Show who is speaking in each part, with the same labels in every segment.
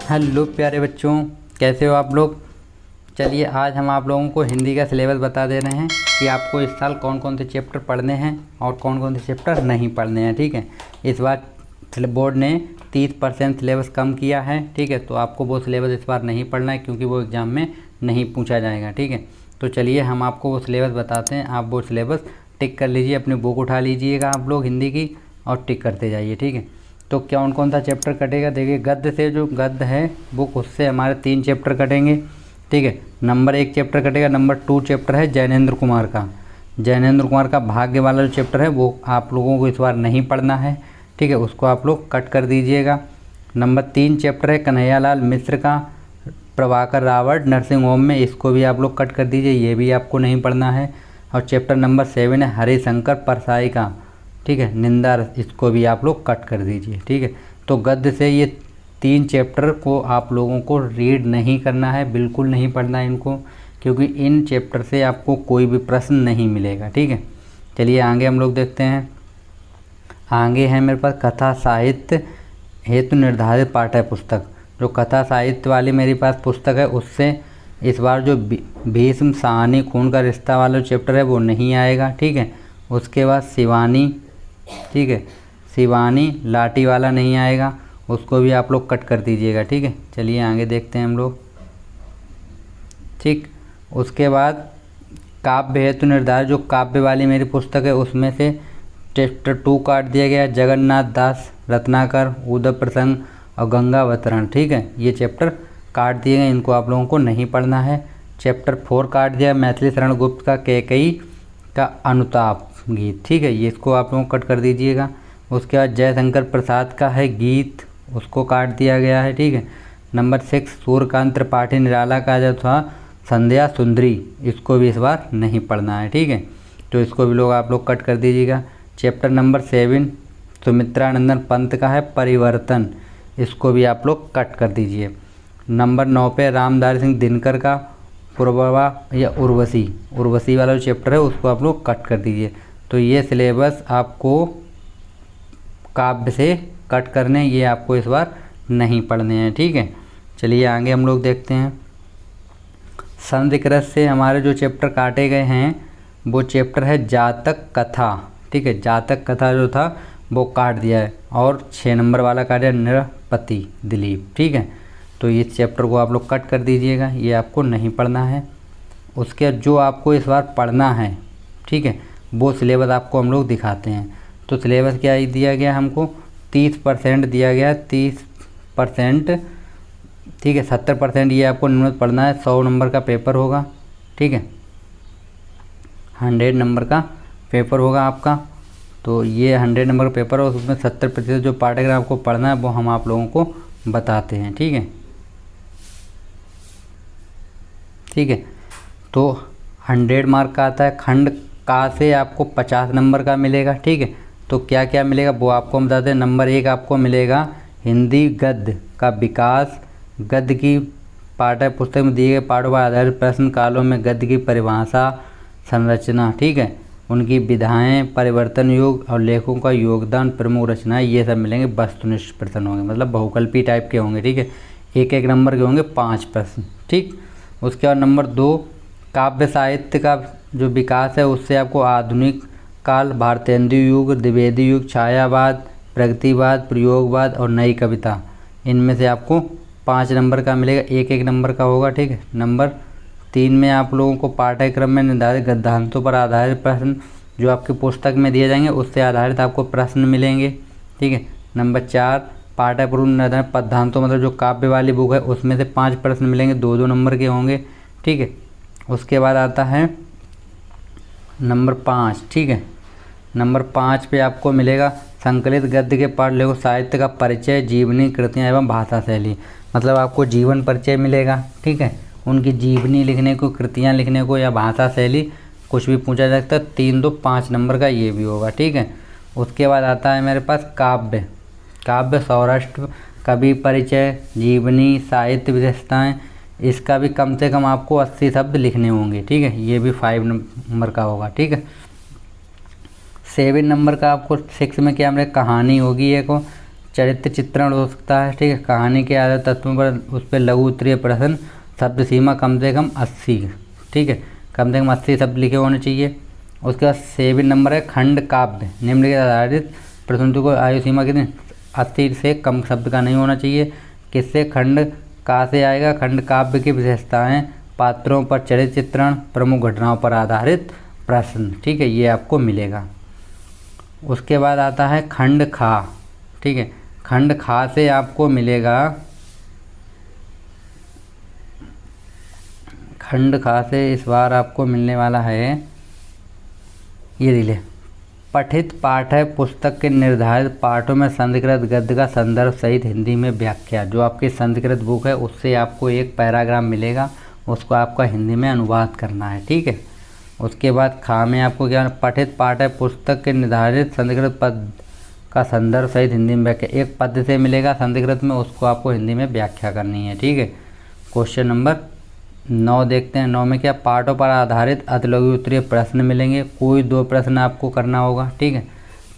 Speaker 1: Hello प्यारे बच्चों, कैसे हो आप लोग। चलिए आज हम आप लोगों को हिंदी का सिलेबस बता दे रहे हैं कि आपको इस साल कौन कौन से चैप्टर पढ़ने हैं और कौन कौन से चैप्टर नहीं पढ़ने हैं। ठीक है, इस बार बोर्ड ने 30% सिलेबस कम किया है। ठीक है, तो आपको वो सिलेबस इस बार नहीं पढ़ना है क्योंकि वो एग्ज़ाम में नहीं पूछा जाएगा। ठीक है, तो चलिए हम आपको वो सिलेबस बताते हैं। आप वो सिलेबस टिक कर लीजिए, अपनी बुक उठा लीजिएगा आप लोग हिंदी की और टिक करते जाइए। ठीक है, तो कौन कौन सा चैप्टर कटेगा, देखिए गद्य से जो गद्य है बुक उससे हमारे 3 चैप्टर कटेंगे। ठीक है, नंबर 1 चैप्टर कटेगा। नंबर 2 चैप्टर है जैनेंद्र कुमार का भाग्य वाला जो चैप्टर है वो आप लोगों को इस बार नहीं पढ़ना है। ठीक है, उसको आप लोग कट कर दीजिएगा। नंबर 3 चैप्टर है कन्हैयालाल मिश्र का प्रभाकर रावत नर्सिंग होम में, इसको भी आप लोग कट कर दीजिए, ये भी आपको नहीं पढ़ना है। और चैप्टर नंबर 7 है हरिशंकर परसाई का, ठीक है, निंदा, इसको भी आप लोग कट कर दीजिए। ठीक है, तो गद्य से ये 3 चैप्टर को आप लोगों को रीड नहीं करना है, बिल्कुल नहीं पढ़ना है इनको, क्योंकि इन चैप्टर से आपको कोई भी प्रश्न नहीं मिलेगा। ठीक है, चलिए आगे हम लोग देखते हैं। आगे है मेरे पास कथा साहित्य हेतु निर्धारित पाठ्य पुस्तक। जो कथा साहित्य वाली मेरे पास पुस्तक है उससे इस बार जो भीष्म साहनी खून का रिश्ता वाला चैप्टर है वो नहीं आएगा। ठीक है, उसके बाद शिवानी, ठीक है, शिवानी लाठी वाला नहीं आएगा, उसको भी आप लोग कट कर दीजिएगा। ठीक है, चलिए आगे देखते हैं हम लोग। ठीक, उसके बाद काव्य हेतु निर्धारित जो काव्य वाली मेरी पुस्तक है उसमें से चैप्टर 2 काट दिया गया, जगन्नाथ दास रत्नाकर, उदय प्रसंग और गंगावतरण। ठीक है, ये चैप्टर काट दिए गए, इनको आप लोगों को नहीं पढ़ना है। चैप्टर 4 काट दिया मैथिली शरण गुप्त का कैकेयी का अनुताप गीत। ठीक है, ये इसको आप लोग कट कर दीजिएगा। उसके बाद जयशंकर प्रसाद का है गीत, उसको काट दिया गया है। ठीक है, नंबर 6 सूर्यकांत त्रिपाठी निराला का जो था संध्या सुंदरी, इसको भी इस बार नहीं पढ़ना है। ठीक है, तो इसको भी लोग आप लोग कट कर दीजिएगा। चैप्टर नंबर 7 सुमित्रानंदन पंत का है परिवर्तन, इसको भी आप लोग कट कर दीजिए। नंबर 9 पे रामधारी सिंह दिनकर का पूर्वा या उर्वशी वाला जो चैप्टर है उसको आप लोग कट कर दीजिए। तो ये सिलेबस आपको काव्य से कट करने, ये आपको इस बार नहीं पढ़ने हैं। ठीक है, चलिए आगे हम लोग देखते हैं। संधिकृत से हमारे जो चैप्टर काटे गए हैं वो चैप्टर है जातक कथा। ठीक है, जातक कथा जो था वो काट दिया है और 6 नंबर वाला काट दिया नृपति दिलीप। ठीक है, तो इस चैप्टर को आप लोग कट कर दीजिएगा, ये आपको नहीं पढ़ना है। उसके जो आपको इस बार पढ़ना है, ठीक है, वो सिलेबस आपको हम लोग दिखाते हैं। तो सिलेबस क्या दिया गया हमको, 30% दिया गया, 30%। ठीक है, 70% ये आपको नियमित पढ़ना है। 100 नंबर का पेपर होगा। ठीक है, 100 नंबर का पेपर होगा आपका, तो ये 100 नंबर का पेपर है, उसमें 70% जो पाठ्यक्रम आपको पढ़ना है वो हम आप लोगों को बताते हैं। ठीक है, ठीक है, तो 100 मार्क का आता है। खंड का से आपको 50 नंबर का मिलेगा। ठीक है, तो क्या क्या मिलेगा वो आपको हम बताते हैं। नंबर 1 आपको मिलेगा हिंदी गद्य का विकास, गद्य की पाठ्य पुस्तक में दिए गए पाठों पर आधारित प्रश्न कालों में गद्य की परिभाषा संरचना, ठीक है, उनकी विधाएं, परिवर्तन योग और लेखकों का योगदान, प्रमुख रचनाएं, ये सब मिलेंगे। वस्तुनिष्ठ प्रश्न होंगे, मतलब बहुकल्पी टाइप के होंगे। ठीक है, 1-1 नंबर के होंगे 5 प्रश्न। ठीक, उसके बाद नंबर 2 काव्य साहित्य का जो विकास है उससे आपको आधुनिक काल, भारतेंदु युग, द्विवेदी युग, छायावाद, प्रगतिवाद, प्रयोगवाद और नई कविता, इनमें से आपको 5 नंबर का मिलेगा, 1-1 नंबर का होगा। ठीक है, नंबर 3 में आप लोगों को पाठ्यक्रम में निर्धारित गद्यांशों पर आधारित प्रश्न जो आपकी पुस्तक में दिए जाएंगे उससे आधारित आपको प्रश्न मिलेंगे। ठीक है, नंबर 4 पाठ्यपूर्व निर्धारित पद्यांशों, मतलब जो काव्य वाली बुक है उसमें से 5 प्रश्न मिलेंगे, 2-2 नंबर के होंगे। ठीक है, उसके बाद आता है नंबर 5। ठीक है, नंबर 5 पे आपको मिलेगा संकलित गद्य के पाठ लेखों साहित्य का परिचय, जीवनी, कृतियाँ एवं भाषा शैली, मतलब आपको जीवन परिचय मिलेगा। ठीक है, उनकी जीवनी लिखने को, कृतियाँ लिखने को या भाषा शैली कुछ भी पूछा जा सकता है। 3-2-5 नंबर का ये भी होगा। ठीक है, उसके बाद आता है मेरे पास काव्य सौराष्ट्र कवि परिचय, जीवनी, साहित्य विशेषताएं, इसका भी कम से कम आपको 80 शब्द लिखने होंगे। ठीक है, ये भी 5 नंबर का होगा। ठीक है, 7 नंबर का आपको 6 में क्या मिलेगा, कहानी होगी एक, चरित्र चित्रण हो सकता है, ठीक है। कहानी के आधार तत्वों पर उस पर लघु उत्तरीय प्रश्न, शब्द सीमा कम से कम 80, ठीक है, कम से कम 80 शब्द लिखे होने चाहिए। उसके बाद 7 नंबर है खंड काव्य, निम्नलिखित आधारित प्रस्तुति को आयु सीमा कितनी 80 से कम शब्द का नहीं होना चाहिए। किससे? खंड का से आएगा। खंड काव्य की विशेषताएं, पात्रों पर चरित्र चित्रण, प्रमुख घटनाओं पर आधारित प्रश्न, ठीक है, ये आपको मिलेगा। उसके बाद आता है खंड खा, ठीक है। खंड खा से आपको मिलेगा, खंड खा से इस बार आपको मिलने वाला है, ये दिले पठित पाठ है पुस्तक के निर्धारित पाठों में संस्कृत गद्य का संदर्भ सहित हिंदी में व्याख्या। जो आपकी संस्कृत बुक है उससे आपको एक पैराग्राफ मिलेगा, उसको आपका हिंदी में अनुवाद करना है, ठीक है। उसके बाद खा में आपको क्या, पठित पाठ है पुस्तक के निर्धारित संस्कृत पद का संदर्भ सहित हिंदी में व्याख्या। एक पद से मिलेगा संस्कृत में, उसको आपको हिंदी में व्याख्या करनी है, ठीक है। क्वेश्चन नंबर 9 देखते हैं। 9 में क्या, पाठों पर आधारित अतिलघु उत्तरीय प्रश्न मिलेंगे। कोई 2 प्रश्न आपको करना होगा, ठीक है।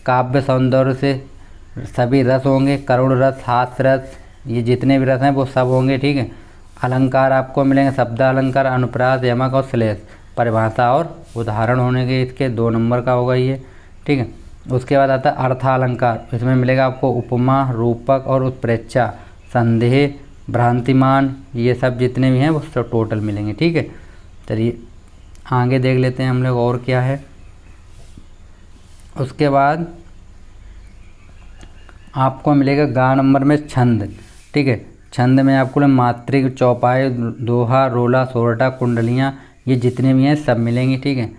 Speaker 1: काव्य सौंदर्य से सभी रस होंगे, करुण रस, हास्य रस, ये जितने भी रस हैं वो सब होंगे, ठीक है। अलंकार आपको मिलेंगे, शब्द अलंकार, अनुप्रास, यमक और श्लेष, परिभाषा और उदाहरण होने के इसके 2 नंबर का होगा ये, ठीक है। उसके बाद आता है अर्थालंकार, इसमें मिलेगा आपको उपमा, रूपक और उत्प्रेक्षा, संदेह, भ्रांतिमान, ये सब जितने भी हैं वो सब टोटल मिलेंगे, ठीक है। चलिए आगे देख लेते हैं हम लोग और क्या है। उसके बाद आपको मिलेगा गा नंबर में छंद, ठीक है। छंद में आपको मात्रिक, चौपाई, दोहा, रोला, सोरठा, कुंडलियाँ, ये जितने भी हैं सब मिलेंगे, ठीक है।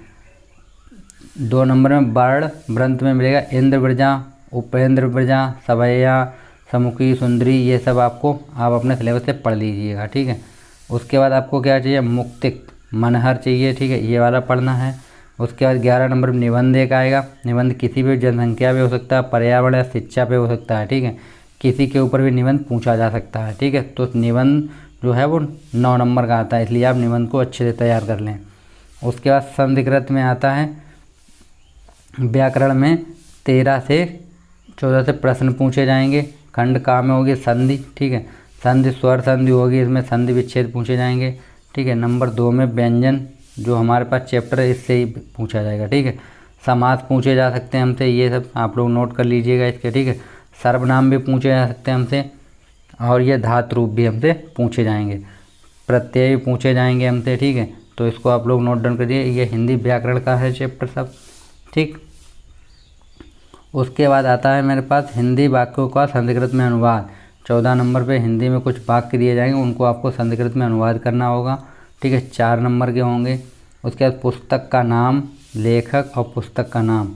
Speaker 1: 2 नंबर में वर्ण वृंत में मिलेगा इंद्र ब्रजा, उपेंद्र ब्रजा, सवैया, समुखी, सुंदरी, ये सब आपको आप अपने सिलेबस से पढ़ लीजिएगा, ठीक है। उसके बाद आपको क्या चाहिए, मुक्तिक, मनहर चाहिए, ठीक है, ये वाला पढ़ना है। उसके बाद 11 नंबर में निबंध एक आएगा। निबंध किसी भी जनसंख्या पे हो सकता है, पर्यावरण या शिक्षा पे हो सकता है, ठीक है। किसी के ऊपर भी निबंध पूछा जा सकता है, ठीक है। तो निबंध जो है वो 9 नंबर का आता है, इसलिए आप निबंध को अच्छे से तैयार कर लें। उसके बाद संधिकृत में आता है, व्याकरण में 13 से 14 से प्रश्न पूछे जाएंगे। खंड का में होगी संधि, ठीक है, संधि स्वर संधि होगी, इसमें संधि विच्छेद पूछे जाएंगे, ठीक है। नंबर 2 में व्यंजन, जो हमारे पास चैप्टर है इससे ही पूछा जाएगा, ठीक है। समास पूछे जा सकते हैं हमसे, ये सब आप लोग नोट कर लीजिएगा इसके, ठीक है। सर्वनाम भी पूछे जा सकते हैं हमसे, और ये धातु रूप भी हमसे पूछे जाएंगे, प्रत्यय भी पूछे जाएंगे हमसे, ठीक है। तो इसको आप लोग नोट डाउन करिए, ये हिंदी व्याकरण का है चैप्टर सब, ठीक। उसके बाद आता है मेरे पास हिंदी वाक्यों का संस्कृत में अनुवाद। 14 नंबर पे हिंदी में कुछ वाक्य दिए जाएंगे, उनको आपको संस्कृत में अनुवाद करना होगा, ठीक है। 4 नंबर के होंगे। उसके बाद पुस्तक का नाम, लेखक और पुस्तक का नाम,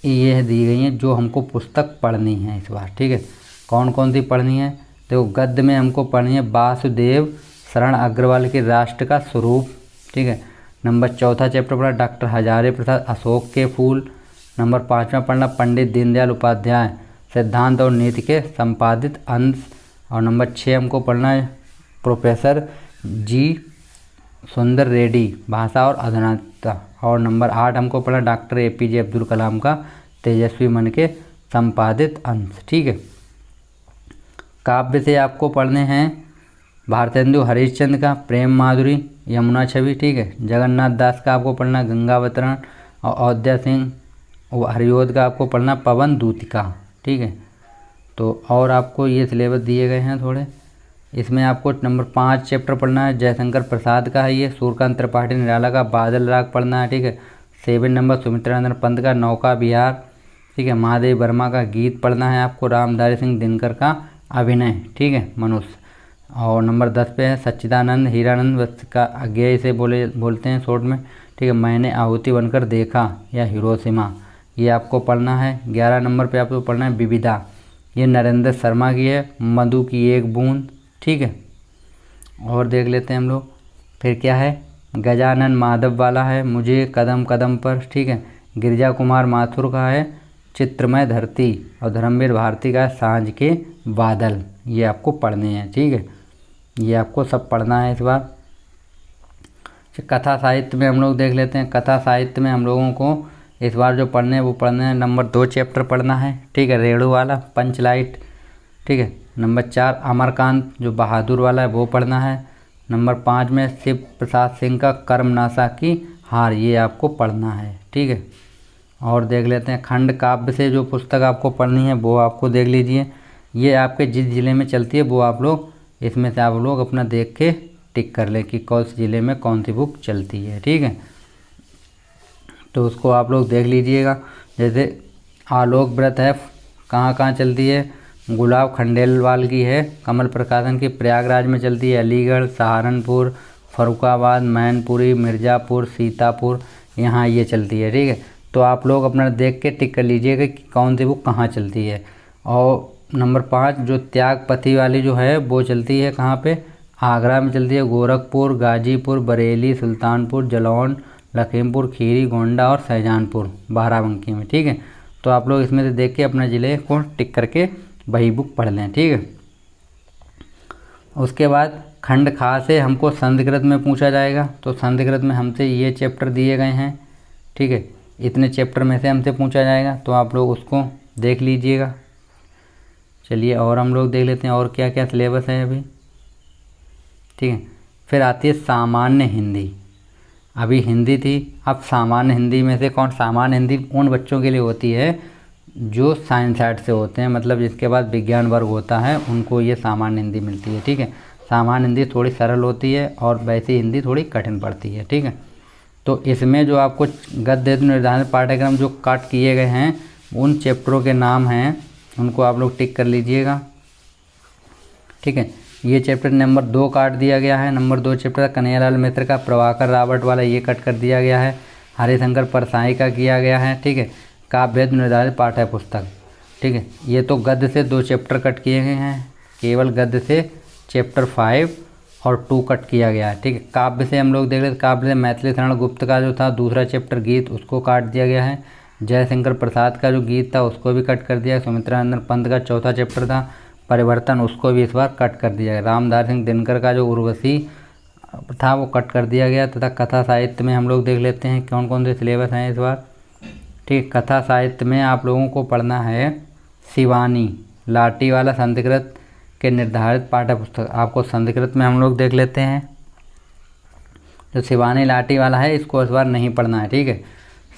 Speaker 1: ये दी गई हैं जो हमको पुस्तक पढ़नी है इस बार, ठीक है। कौन कौन सी पढ़नी है, देखो गद्य में हमको पढ़नी है वासुदेव शरण अग्रवाल के राष्ट्र का स्वरूप, ठीक है। नंबर 4 चैप्टर पढ़ा डॉक्टर हजारे प्रसाद अशोक के फूल। नंबर 5 पढ़ना पंडित दीनदयाल उपाध्याय सिद्धांत और नीति के संपादित अंश। और नंबर 6 हमको पढ़ना है प्रोफेसर जी सुंदर रेड्डी भाषा और अधुनातनता। और नंबर 8 हमको पढ़ना डॉक्टर APJ अब्दुल कलाम का तेजस्वी मन के संपादित अंश, ठीक है। काव्य से आपको पढ़ने हैं भारतेंदु हरिश्चंद्र का प्रेम माधुरी, यमुना छवि, ठीक है। जगन्नाथ दास का आपको पढ़ना गंगावतरण, और अयोध्या सिंह हरिओद का आपको पढ़ना पवन दूतिका, ठीक है। तो और आपको ये सिलेबस दिए गए हैं थोड़े, इसमें आपको नंबर 5 चैप्टर पढ़ना है जयशंकर प्रसाद का है, ये सूर्यकांत त्रिपाठी निराला का बादल राग पढ़ना है, ठीक है। 7 नंबर सुमित्रानंदन पंत का नौका विहार, ठीक है। महादेव वर्मा का गीत पढ़ना है आपको, रामधारी सिंह दिनकर का अभिनय, ठीक है, मनुष्य। और नंबर 10 पे है सच्चिदानंद हीरानंद वत्स का अज्ञेय से बोलते हैं शॉर्ट में, ठीक है। मैंने आहुति बनकर देखा या हिरोशिमा, ये आपको पढ़ना है। 11 नंबर पे आपको पढ़ना है विविधा, ये नरेंद्र शर्मा की है, मधु की एक बूंद, ठीक है। और देख लेते हैं हम लोग फिर क्या है, गजानन माधव वाला है मुझे कदम कदम पर, ठीक है। गिरिजा कुमार माथुर का है चित्रमय धरती, और धर्मवीर भारती का है सांझ के बादल, ये आपको पढ़ने हैं, ठीक है। ये आपको सब पढ़ना है इस बार। कथा साहित्य में हम लोग देख लेते हैं। कथा साहित्य में हम लोगों को इस बार जो पढ़ने हैं वो पढ़ने हैं नंबर 2 चैप्टर पढ़ना है, ठीक है। रेणु वाला पंचलाइट, ठीक है। नंबर 4 अमरकांत जो बहादुर वाला है वो पढ़ना है। नंबर 5 में शिव प्रसाद सिंह का कर्मनाशा की हार, ये आपको पढ़ना है, ठीक है। और देख लेते हैं खंड काव्य से जो पुस्तक आपको पढ़नी है वो आपको देख लीजिए। ये आपके जिस ज़िले में चलती है वो आप लोग इसमें से आप लोग अपना देख के टिक कर लें कि कौन से ज़िले में कौन सी बुक चलती है, ठीक है। तो उसको आप लोग देख लीजिएगा। जैसे आलोक व्रत है, कहाँ कहाँ चलती है, गुलाब खंडेलवाल की है, कमल प्रकाशन की प्रयागराज में चलती है, अलीगढ़, सहारनपुर, फरुखाबाद, मैनपुरी, मिर्ज़ापुर, सीतापुर, यहाँ ये चलती है, ठीक है। तो आप लोग अपना देख के टिक कर लीजिएगा कि कौन सी बुक कहाँ चलती है। और नंबर 5 जो त्यागपति वाली जो है वो चलती है कहाँ पे, आगरा में चलती है, गोरखपुर, गाजीपुर, बरेली, सुल्तानपुर, जालौन, लखीमपुर खीरी, गोंडा और शाहजहांपुर, बाराबंकी में, ठीक है। तो आप लोग इसमें से देख के अपना ज़िले को टिक करके वही बुक पढ़ लें, ठीक है। उसके बाद खंड खा से हमको संस्कृत में पूछा जाएगा। तो संस्कृत में हमसे ये चैप्टर दिए गए हैं, ठीक है। इतने चैप्टर में से हमसे पूछा जाएगा, तो आप लोग उसको देख लीजिएगा। चलिए और हम लोग देख लेते हैं और क्या क्या सिलेबस है अभी, ठीक है। फिर आती है सामान्य हिंदी। अभी हिंदी थी, अब सामान्य हिंदी में से कौन, सामान्य हिंदी उन बच्चों के लिए होती है जो साइंस साइड से होते हैं, मतलब जिसके बाद विज्ञान वर्ग होता है उनको ये सामान्य हिंदी मिलती है, ठीक है। सामान्य हिंदी थोड़ी सरल होती है और वैसी हिंदी थोड़ी कठिन पड़ती है, ठीक है। तो इसमें जो आपको गद्य निर्धारित पाठ्यक्रम जो काट किए गए हैं उन चैप्टरों के नाम हैं, उनको आप लोग टिक कर लीजिएगा, ठीक है। ये चैप्टर नंबर 2 काट दिया गया है। नंबर 2 चैप्टर कन्हैयालाल मिश्र का प्रभाकर रावट वाला ये कट कर दिया गया है। हरिशंकर परसाई का किया गया है, ठीक है। काव्य निर्धारित पाठ्य पुस्तक, ठीक है। ये तो गद्य से 2 चैप्टर कट किए गए हैं, केवल गद्य से चैप्टर 5 और 2 कट किया गया है, ठीक है। काव्य से हम लोग देख रहे थे, काव्य से मैथिली शरण गुप्त का जो था दूसरा चैप्टर गीत उसको काट दिया गया है। जयशंकर प्रसाद का जो गीत था उसको भी कट कर दिया। सुमित्रानंदन पंत का चौथा चैप्टर था परिवर्तन, उसको भी इस बार कट कर दिया गया। रामधारी सिंह दिनकर का जो उर्वशी था वो कट कर दिया गया। तथा कथा साहित्य में हम लोग देख लेते हैं कौन कौन से सिलेबस हैं इस बार, ठीक। कथा साहित्य में आप लोगों को पढ़ना है शिवानी लाटी वाला संस्कृत के निर्धारित पाठ्य पुस्तक। आपको संस्कृत में हम लोग देख लेते हैं, जो शिवानी लाटी वाला है इसको इस बार नहीं पढ़ना है, ठीक है।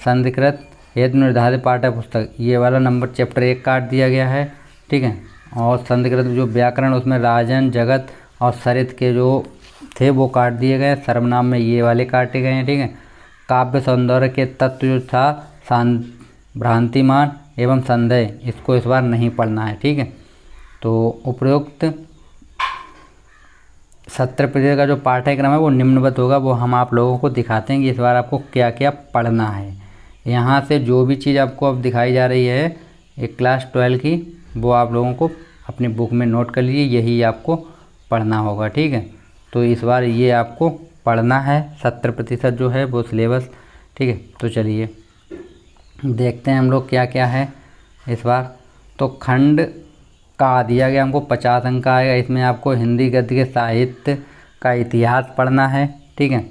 Speaker 1: संस्कृत हेतु निर्धारित पाठ्य पुस्तक ये वाला नंबर चैप्टर 1 काट दिया गया है, ठीक है। और संस्कृत जो व्याकरण उसमें राजन, जगत और सरित के जो थे वो काट दिए गए। सर्वनाम में ये वाले काटे गए हैं, ठीक है। काव्य सौंदर्य के तत्व जो था भ्रांतिमान एवं संदेह, इसको इस बार नहीं पढ़ना है, ठीक है। तो उपरोक्त 70% का जो पाठ्यक्रम है वो निम्नवत होगा, वो हम आप लोगों को दिखाते हैं कि इस बार आपको क्या क्या पढ़ना है। यहाँ से जो भी चीज़ आपको अब दिखाई जा रही है एक क्लास 12 की, वो आप लोगों को अपनी बुक में नोट कर लीजिए, यही आपको पढ़ना होगा, ठीक है। तो इस बार ये आपको पढ़ना है 70% जो है वो सिलेबस, ठीक है। तो चलिए देखते हैं हम लोग क्या क्या है इस बार। तो खंड का दिया गया हमको 50 अंक का आएगा। इसमें आपको हिंदी गद्य के साहित्य का इतिहास पढ़ना है, ठीक है।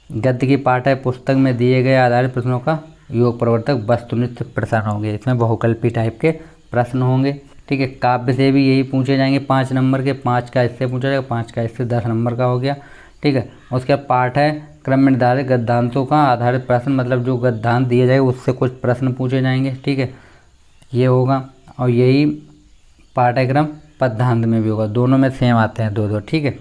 Speaker 1: गद्य की पाठ्य पुस्तक में दिए गए आधारित प्रश्नों का योग प्रवर्तक वस्तुनिष्ठ प्रश्न होंगे, इसमें बहुकल्पी टाइप के प्रश्न होंगे, ठीक है। काव्य से भी यही पूछे जाएंगे 5 नंबर के, 5 का इससे पूछा जाएगा, 5 का इससे 10 नंबर का हो गया, ठीक है। उसके पाठ्य क्रम में निर्धारित गद्यांशों का आधारित प्रश्न, मतलब जो गद्यांश दिए जाएगा उससे कुछ प्रश्न पूछे जाएंगे, ठीक है, ये होगा। और यही पाठ्यक्रम पद्यांत में भी होगा, दोनों में सेम आते हैं 2-2, ठीक है।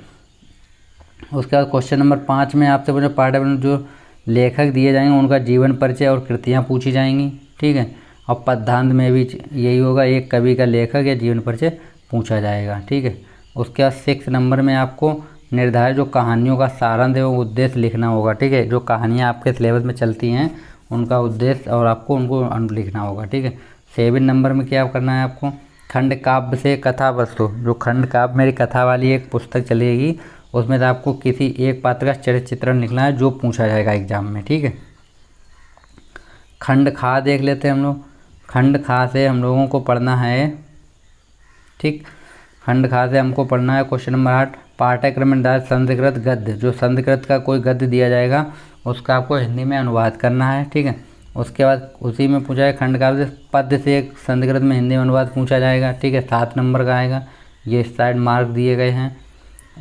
Speaker 1: उसके बाद क्वेश्चन नंबर 5 में आपसे पूछे पाठ्यक्रम जो लेखक दिए जाएंगे उनका जीवन परिचय और कृतियाँ पूछी जाएंगी, ठीक है। और पद्यांत में भी यही होगा, एक कवि का लेखक या जीवन परिचय पूछा जाएगा, ठीक है। उसके बाद 6 नंबर में आपको निर्धारित जो कहानियों का सारांश है वो उद्देश्य लिखना होगा, ठीक है। जो कहानियाँ आपके सिलेबस में चलती हैं उनका उद्देश्य और आपको उनको लिखना होगा, ठीक है। 7 नंबर में क्या करना है आपको, खंड काव्य से कथा वस्तु, जो खंड काव्य मेरी कथा वाली एक पुस्तक चलेगी उसमें से आपको किसी एक पात्र का चरित्र चित्रण लिखना है जो पूछा जाएगा एग्जाम में, ठीक है। खंड खा देख लेते हैं हम लोग। खंड खा से हम लोगों को पढ़ना है, ठीक। खंड खा से हमको पढ़ना है क्वेश्चन नंबर 8 पाठ्यक्रम में निर्धारित संस्कृत गद्य, जो संस्कृत का कोई गद्य दिया जाएगा उसका आपको हिंदी में अनुवाद करना है, ठीक है। उसके बाद उसी में पूछा है खंड काव्य से पद्य से एक संस्कृत में हिंदी में अनुवाद पूछा जाएगा, ठीक है, 7 नंबर का आएगा। ये इस साइड मार्क दिए गए हैं।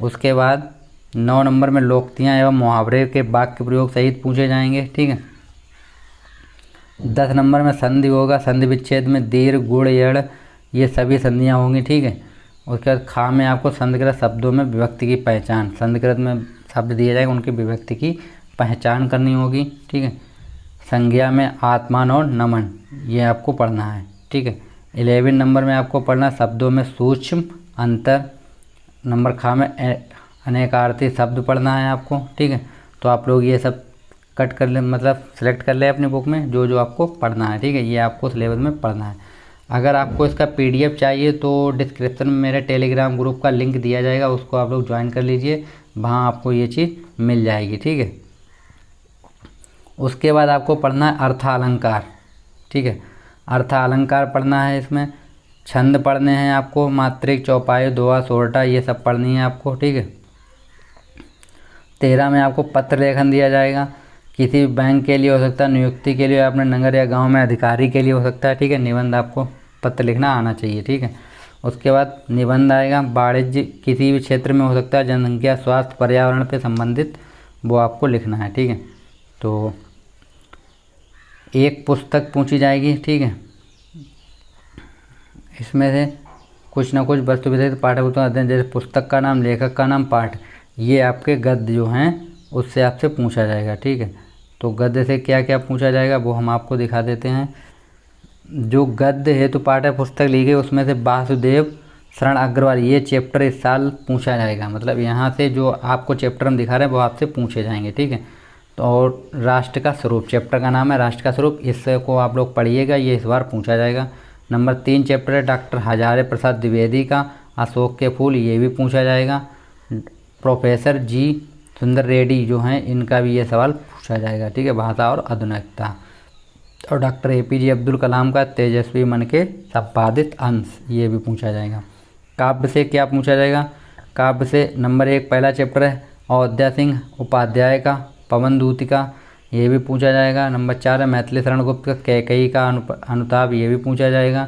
Speaker 1: उसके बाद 9 नंबर में लोकोक्तियाँ एवं मुहावरे के वाक्य प्रयोग सहित पूछे जाएंगे, ठीक है। 10 नंबर में संधि होगा, संधि विच्छेद में दीर्घ गुण यड़ ये सभी संधियाँ होंगी, ठीक है। उसके बाद खा में आपको संस्कृत शब्दों में विभक्ति की पहचान, संस्कृत में शब्द दिए जाएंगे उनकी विभक्ति की पहचान करनी होगी, ठीक है। संज्ञा में आत्मान और नमन ये आपको पढ़ना है, ठीक है। 11 नंबर में आपको पढ़ना शब्दों में सूक्ष्म अंतर। नंबर खा में अनेकार्थी शब्द पढ़ना है आपको, ठीक है। तो आप लोग ये सब कट कर ले, मतलब सेलेक्ट कर ले अपनी बुक में जो जो आपको पढ़ना है, ठीक है। ये आपको सिलेबस में पढ़ना है। अगर आपको इसका PDF चाहिए तो डिस्क्रिप्शन में मेरे टेलीग्राम ग्रुप का लिंक दिया जाएगा, उसको आप लोग ज्वाइन कर लीजिए, वहाँ आपको ये चीज़ मिल जाएगी, ठीक है। उसके बाद आपको पढ़ना है अर्थालंकार, ठीक है। अर्थालंकार पढ़ना है, इसमें छंद पढ़ने हैं आपको, मात्रिक, चौपाई, दोहा, सोरठा ये सब पढ़नी है आपको, ठीक है। 13 में आपको पत्र लेखन दिया जाएगा, किसी बैंक के लिए हो सकता है, नियुक्ति के लिए, अपने नगर या गांव में अधिकारी के लिए हो सकता है, ठीक है। निबंध आपको पत्र लिखना आना चाहिए, ठीक है। उसके बाद निबंध आएगा, वाणिज्य किसी भी क्षेत्र में हो सकता है, जनसंख्या, स्वास्थ्य, पर्यावरण पे संबंधित वो आपको लिखना है, ठीक है। तो एक पुस्तक पूछी जाएगी, ठीक है। इसमें से कुछ ना कुछ वस्तु विषय पाठ्यपुस्तक अध्ययन, जैसे पुस्तक का नाम, लेखक का नाम, पाठ, ये आपके गद्य जो हैं उससे आपसे पूछा जाएगा, ठीक है। तो गद्य से क्या क्या पूछा जाएगा वो हम आपको दिखा देते हैं। जो गद्य हेतु पाठ्य पुस्तक ली गई उसमें से वासुदेव शरण अग्रवाल ये चैप्टर इस साल पूछा जाएगा, मतलब यहाँ से जो आपको चैप्टर हम दिखा रहे हैं वो आपसे पूछे जाएंगे, ठीक है। तो और राष्ट्र का स्वरूप, चैप्टर का नाम है राष्ट्र का स्वरूप, इसको आप लोग पढ़िएगा, ये इस बार पूछा जाएगा। नंबर 3 चैप्टर है डॉक्टर हजारे प्रसाद द्विवेदी का अशोक के फूल, ये भी पूछा जाएगा। प्रोफेसर जी सुंदर रेड्डी जो हैं इनका भी ये सवाल पूछा जाएगा, ठीक है, भाषा और आधुनिकता। और डॉक्टर APJ अब्दुल कलाम का तेजस्वी मन के संपादित अंश, ये भी पूछा जाएगा। काव्य से क्या पूछा जाएगा? काव्य से नंबर 1 पहला चैप्टर है अयोध्या सिंह उपाध्याय का पवन दूतिका, ये भी पूछा जाएगा। नंबर 4 है मैथिली शरण गुप्त का कैकेयी का अनुताप, ये भी पूछा जाएगा।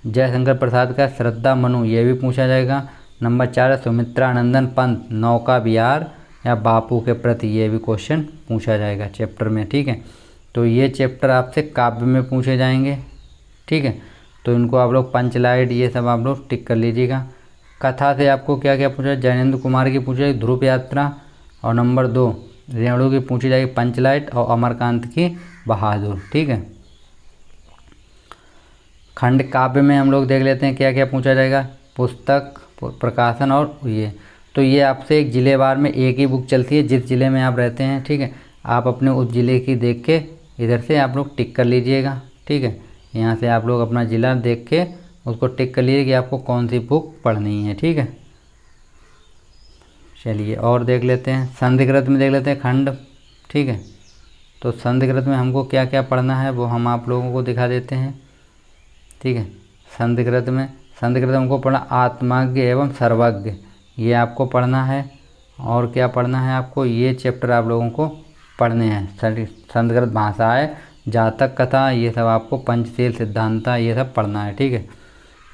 Speaker 1: जयशंकर प्रसाद का श्रद्धा मनु, ये भी पूछा जाएगा। नंबर 4 है सुमित्रानंदन पंत नौका विहार या बापू के प्रति, ये भी क्वेश्चन पूछा जाएगा चैप्टर में, ठीक है। तो ये चैप्टर आपसे काव्य में पूछे जाएंगे, ठीक है। तो इनको आप लोग पंचलाइट ये सब आप लोग टिक कर लीजिएगा। कथा से आपको क्या क्या पूछा है? जैनेन्द्र कुमार की पूछी जाएगी ध्रुव यात्रा, और नंबर 2 रेणु की पूछी जाएगी पंचलाइट, और अमरकांत की बहादुर, ठीक है। खंड काव्य में हम लोग देख लेते हैं क्या क्या पूछा जाएगा, पुस्तक, प्रकाशन और ये। तो ये आपसे एक ज़िलेवार में एक ही बुक चलती है, जिस ज़िले में आप रहते हैं, ठीक है। आप अपने उस ज़िले की देख के इधर से आप लोग टिक कर लीजिएगा, ठीक है। यहाँ से आप लोग अपना ज़िला देख के उसको टिक कर लीजिए कि आपको कौन सी बुक पढ़नी है, ठीक है। चलिए और देख लेते हैं, संधिकृत में देख लेते हैं खंड, ठीक है। तो संधिकृत में हमको क्या क्या पढ़ना है वो हम आप लोगों को दिखा देते हैं, ठीक है। संधिकृत में हमको पढ़ना आत्मज्ञ एवं सर्वज्ञ, ये आपको पढ़ना है। और क्या पढ़ना है आपको, ये चैप्टर आप लोगों को पढ़ने हैं। संस्कृत भाषाएं, जातक कथा, ये सब आपको पंचशील सिद्धांता ये सब पढ़ना है, ठीक है।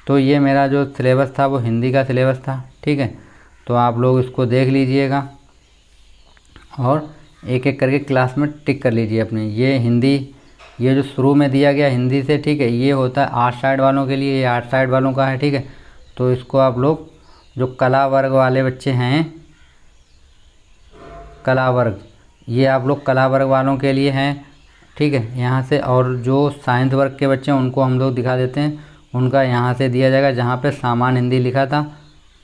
Speaker 1: तो ये मेरा जो सिलेबस था वो हिंदी का सिलेबस था, ठीक है। तो आप लोग इसको देख लीजिएगा और एक एक करके क्लास में टिक कर लीजिए अपने। ये हिंदी, ये जो शुरू में दिया गया हिंदी से, ठीक है, ये होता है 8 साइड वालों के लिए, ये 8 साइड वालों का है, ठीक है। तो इसको आप लोग जो कला वर्ग वाले बच्चे हैं, कला वर्ग, ये आप लोग कला वर्ग वालों के लिए हैं, ठीक है। यहाँ से और जो साइंस वर्ग के बच्चे हैं उनको हम लोग दिखा देते हैं, उनका यहाँ से दिया जाएगा जहाँ पे सामान्य हिंदी लिखा था,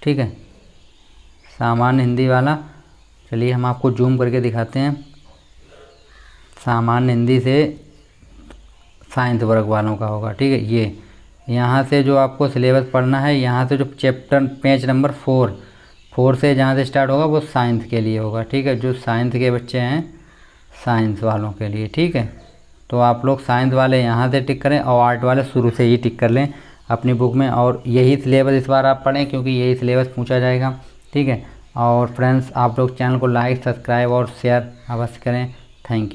Speaker 1: ठीक है, सामान्य हिंदी वाला। चलिए हम आपको जूम करके दिखाते हैं। सामान्य हिंदी से साइंस वर्ग वालों का होगा, ठीक है। ये यहाँ से जो आपको सिलेबस पढ़ना है, यहाँ से जो चैप्टर पेज नंबर 4 से जहाँ से स्टार्ट होगा वो साइंस के लिए होगा, ठीक है। जो साइंस के बच्चे हैं, साइंस वालों के लिए, ठीक है। तो आप लोग साइंस वाले यहाँ से टिक करें और आर्ट वाले शुरू से ही टिक कर लें अपनी बुक में, और यही सिलेबस इस बार आप पढ़ें क्योंकि यही सिलेबस पूछा जाएगा, ठीक है। और फ्रेंड्स आप लोग चैनल को लाइक, सब्सक्राइब और शेयर अवश्य करें। Thank you.